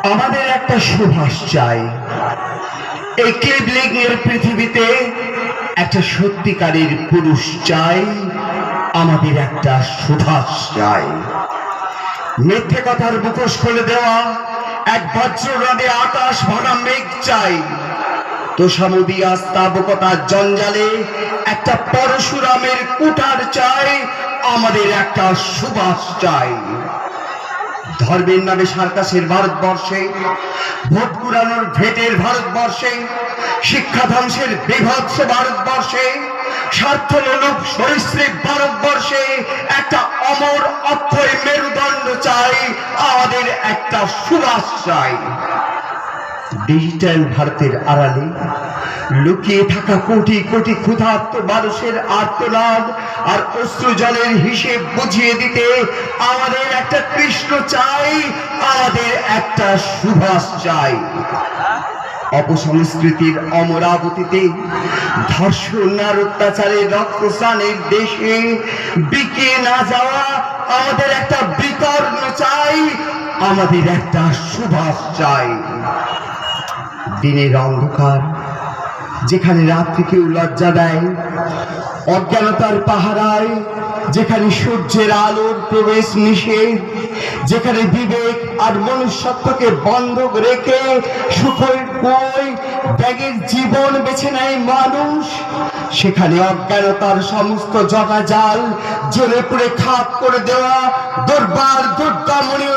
আমাদের একটা সুভাষ চাই। এই ক্লিবলিং এর পৃথিবীতে একটা সত্যিকারের পুরুষ চাই। আমাদের একটা সুভাষ চাই। মিথ্যে কথার মুখোশ খুলে দেওয়া এক বজ্ররাডে আকাশ ভরা মেঘ চাই। তোষামোদী স্থাবকতার জঞ্জালে একটা পরশুরামের কুঠার চাই। আমাদের একটা সুভাষ চাই। ধর্মের নামে সার্কাসের ভারতবর্ষে, ভোট কুড়ানোর ভেটের ভারতবর্ষে, শিক্ষা ধ্বংসের বিভৎস ভারতবর্ষে, স্বার্থলোলুপ সরীসৃপ ভারতবর্ষে একটা অমর অক্ষয় মেরুদণ্ড চাই। আমাদের একটা সুভাষ চাই। ডিজিটাল ভারতের আড়ালে লুকিয়ে থাকা কোটি কোটি ক্ষুধার্ত মানুষের আর্তনাদ আর অশ্রু জলের হিসেব বুঝিয়ে দিতে আমাদের একটা কৃষ্ণ চাই। আমাদের একটা সুভাষ চাই। অপসংস্কৃতির অমরাবতীতে ধর্ষণ আর অত্যাচারের রক্তস্নানের দেশে বিকে না যাওয়া আমাদের একটা বিকর্ণ চাই। আমাদের একটা সুভাষ চাই। দিনের অন্ধকার যেখানে রাত্রিকেও লজ্জা দেয়, অজ্ঞানতার পাহারায় যেখানে সূর্যের আলোর প্রবেশ নিষেধ, যেখানে বিবেক আর মনুষ্যত্বকে বন্ধক রেখে সুখের বই ব্যাগের জীবন বেছে নেয় মানুষ, সেখানে অজ্ঞানতার সমস্ত জগাজাল জেলে পুড়ে খাপ করে দেওয়া দুর্বার দুর্দমনী